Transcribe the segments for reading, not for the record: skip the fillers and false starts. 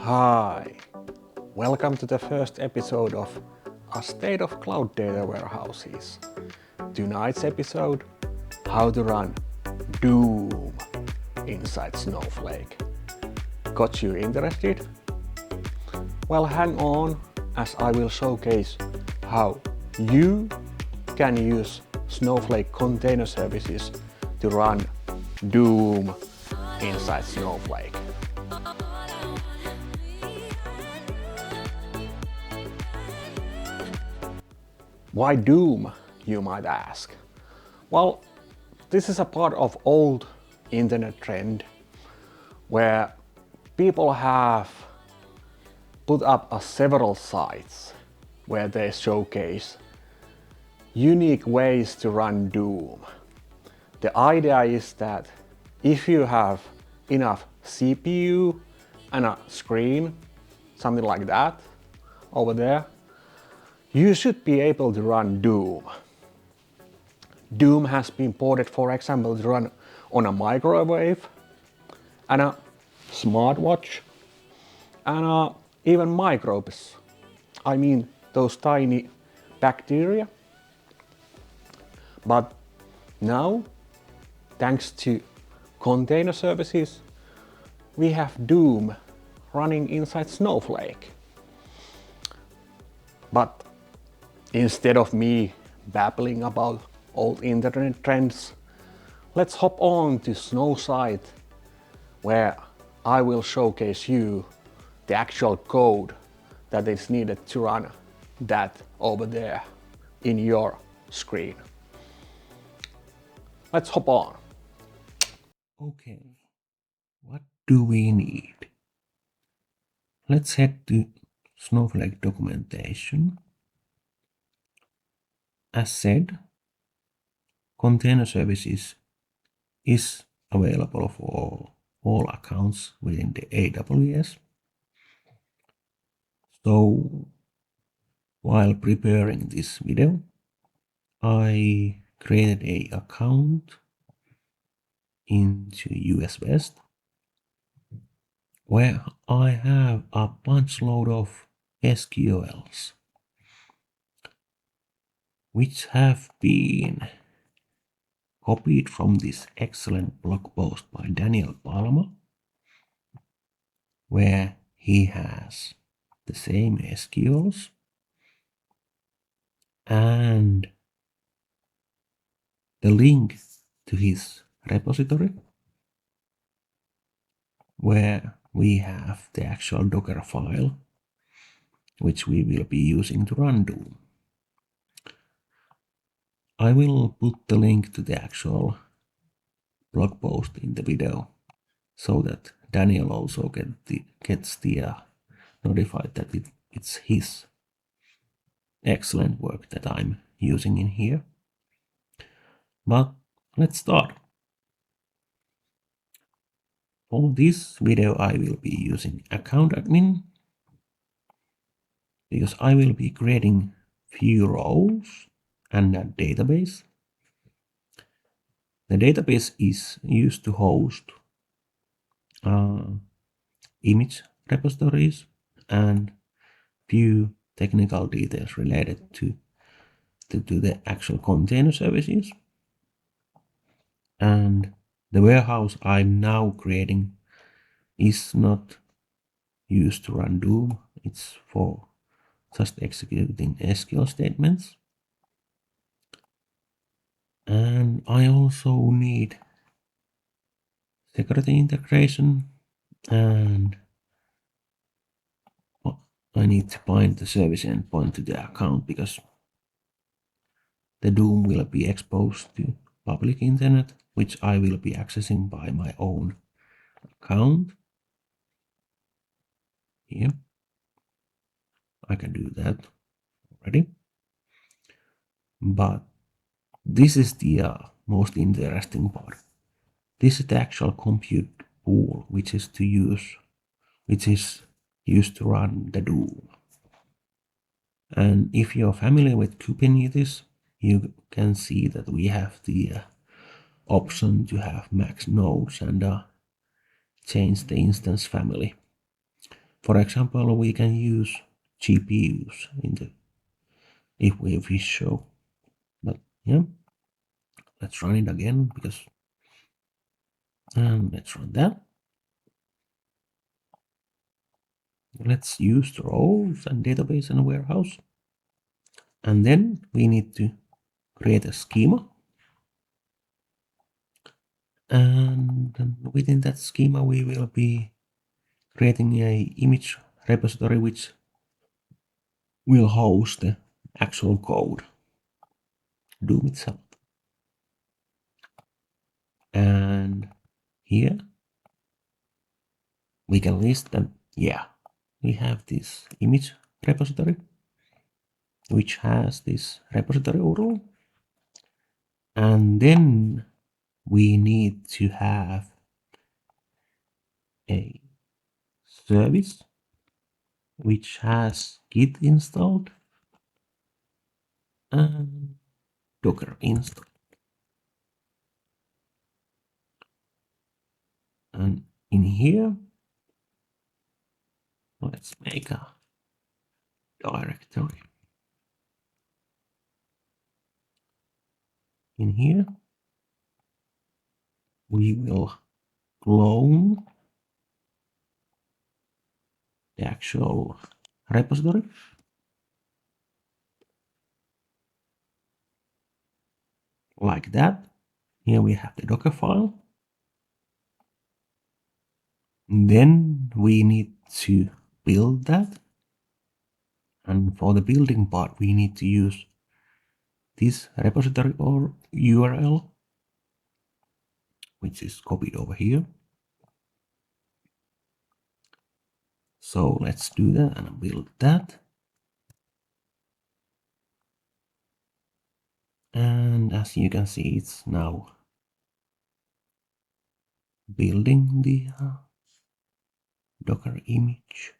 Hi, welcome to the first episode of A State of Cloud Data Warehouses. Tonight's episode, how to run Doom inside Snowflake. Got you interested? Well, hang on as I will showcase how you can use Snowflake Container Services to run Doom inside Snowflake. Why Doom, you might ask? Well, this is a part of old internet trend where people have put up several sites where they showcase unique ways to run Doom. The idea is that if you have enough CPU and a screen, something like that over there, you should be able to run Doom. Doom has been ported, for example, to run on a microwave and a smartwatch and even microbes. I mean those tiny bacteria. But now, thanks to container services, we have Doom running inside Snowflake. But instead of me babbling about old internet trends, let's hop on to Snow site where I will showcase you the actual code that is needed to run that over there in your screen. Let's hop on. Okay, what do we need? Let's head to Snowflake documentation. As said, Container Services is available for all accounts within the AWS. So, while preparing this video, I created an account into US West where I have a bunch load of SQLs which have been copied from this excellent blog post by Daniel Palma, where he has the same SQLs and the link to his repository, where we have the actual Docker file, which we will be using to run Doom. I will put the link to the actual blog post in the video so that Daniel also gets notified that it's his excellent work that I'm using in here. But let's start. For this video I will be using account admin because I will be creating few roles and a database. The database is used to host image repositories and few technical details related to the actual container services. And the warehouse I'm now creating is not used to run Doom. It's for just executing SQL statements. And I also need security integration, and I need to bind the service endpoint to the account because the Doom will be exposed to public internet, which I will be accessing by my own account. Here, I can do that already. But this is the most interesting part. This is the actual compute pool which is used to run the Doom. And if you're familiar with Kubernetes, you can see that we have the option to have max nodes and change the instance family. For example, we can use GPUs if we wish so. But yeah, let's run it again and let's run that. Let's use the roles and database and warehouse. And then we need to create a schema. And within that schema, we will be creating a image repository which will host the actual code, Doom itself. And here we can list them. Yeah, we have this image repository which has this repository URL. And then we need to have a service which has Git installed and Docker installed. And in here, let's make a directory. In here, we will clone the actual repository. Like that. Here we have the Docker file. Then we need to build that. And for the building part, we need to use this repository or URL, which is copied over here. So let's do that and build that. And as you can see, it's now building the Docker image.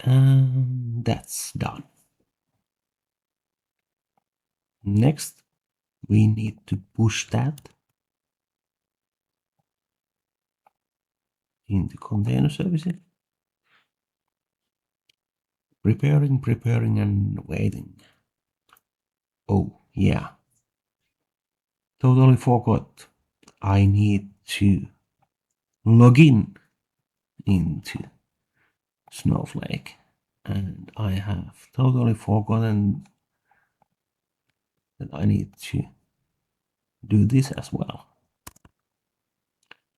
And that's done. Next, we need to push that into container services. Preparing and waiting. Oh yeah, totally forgot. I need to log in into Snowflake, and I have totally forgotten that I need to do this as well.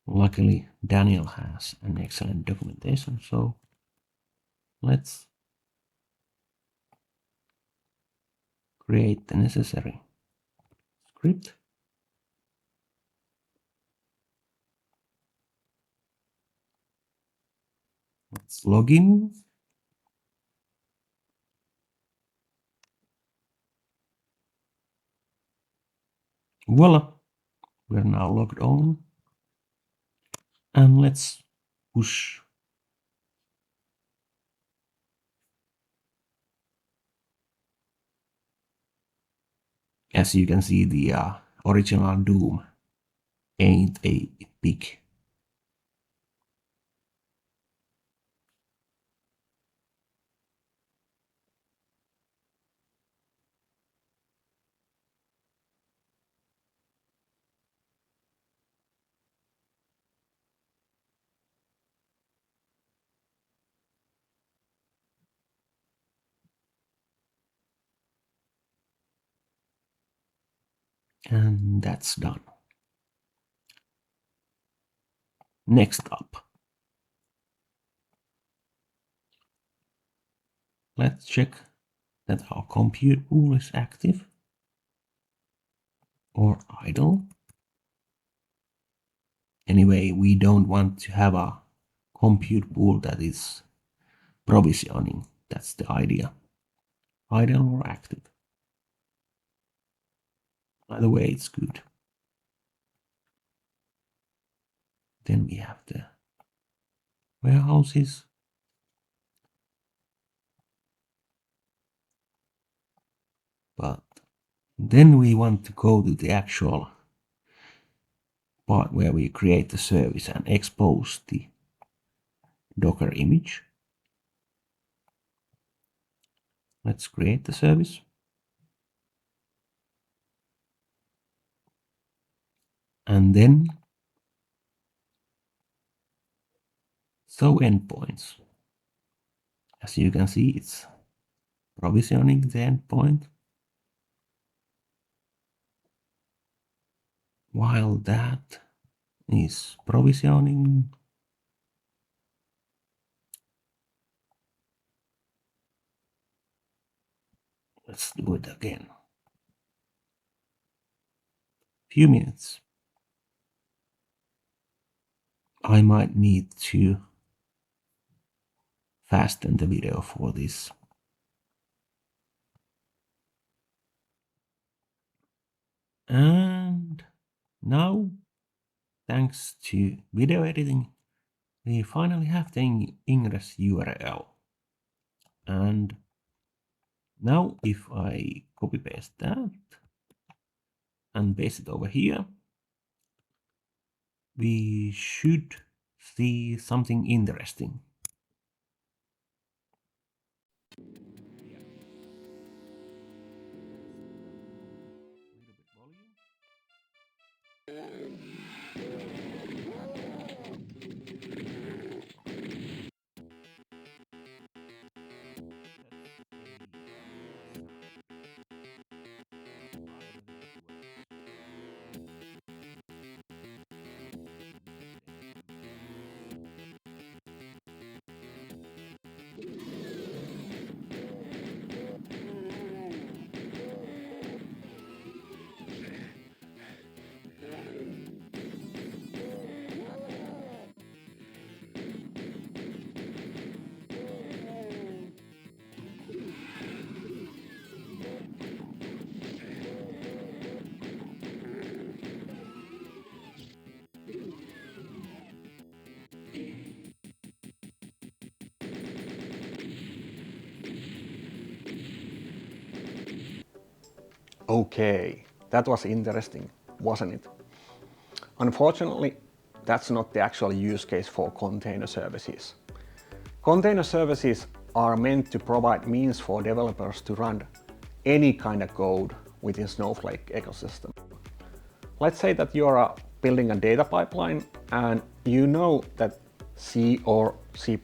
Luckily, Daniel has an excellent documentation, so let's create the necessary script. Let's log in. Voila, we're now logged on. And let's push. As you can see, the original Doom ain't a big. And that's done. Next up, let's check that our compute pool is active or idle. Anyway, we don't want to have a compute pool that is provisioning. That's the idea. Idle or active. Either way, it's good. Then we have the warehouses. But then we want to go to the actual part where we create the service and expose the Docker image. Let's create the service. And then show endpoints. As you can see, it's provisioning the endpoint. While that is provisioning, let's do it again. Few minutes. I might need to fasten the video for this. And now, thanks to video editing, we finally have the ingress URL. And now if I copy paste that and paste it over here, we should see something interesting. Okay, that was interesting, wasn't it? Unfortunately, that's not the actual use case for container services. Container services are meant to provide means for developers to run any kind of code within Snowflake ecosystem. Let's say that you are building a data pipeline and you know that C or C++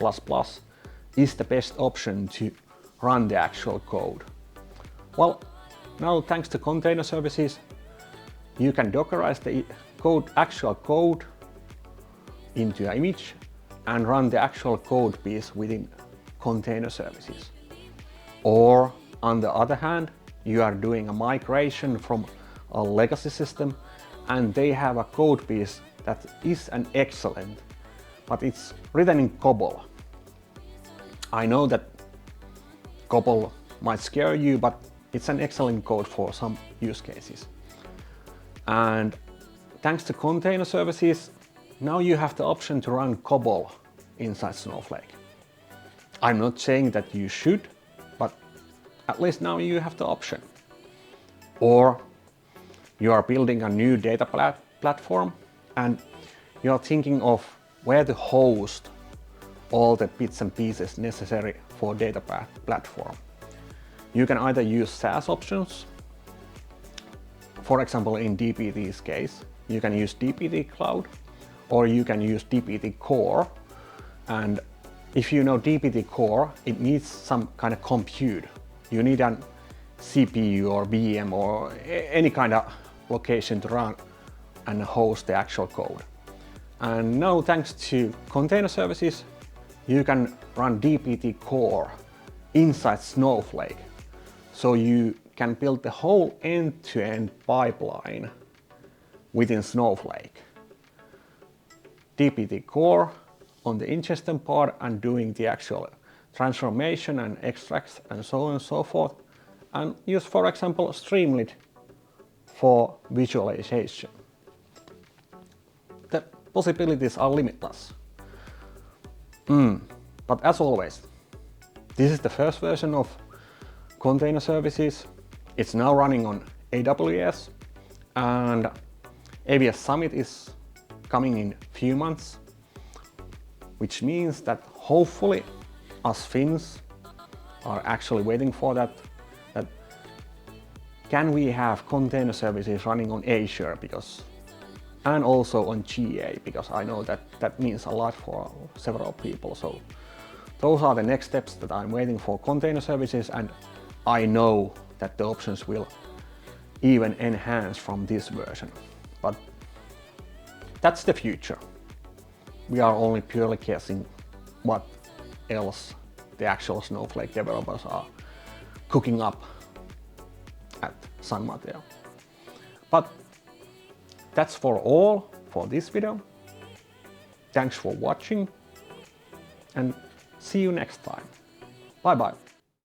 is the best option to run the actual code. Well, now thanks to container services, you can Dockerize the actual code into an image and run the actual code piece within container services. Or on the other hand, you are doing a migration from a legacy system and they have a code piece that is an excellent, but it's written in COBOL. I know that COBOL might scare you, but it's an excellent code for some use cases. And thanks to container services, now you have the option to run COBOL inside Snowflake. I'm not saying that you should, but at least now you have the option. Or you are building a new data platform and you're thinking of where to host all the bits and pieces necessary for data platform. You can either use SaaS options. For example, in DBT's case, you can use DBT Cloud or you can use DBT Core. And if you know DBT Core, it needs some kind of compute. You need an CPU or VM or any kind of location to run and host the actual code. And now thanks to container services, you can run DBT Core inside Snowflake. So you can build the whole end-to-end pipeline within Snowflake. DBT Core on the ingestion part and doing the actual transformation and extracts and so on and so forth. And use, for example, Streamlit for visualization. The possibilities are limitless. But as always, this is the first version of container services. It's now running on AWS and AWS Summit is coming in few months, which means that hopefully us Finns are actually waiting for that can we have container services running on Azure, and also on GA, because I know that means a lot for several people. So those are the next steps that I'm waiting for container services, and I know that the options will even enhance from this version. But that's the future. We are only purely guessing what else the actual Snowflake developers are cooking up at San Mateo. But that's for all for this video. Thanks for watching and see you next time. Bye bye.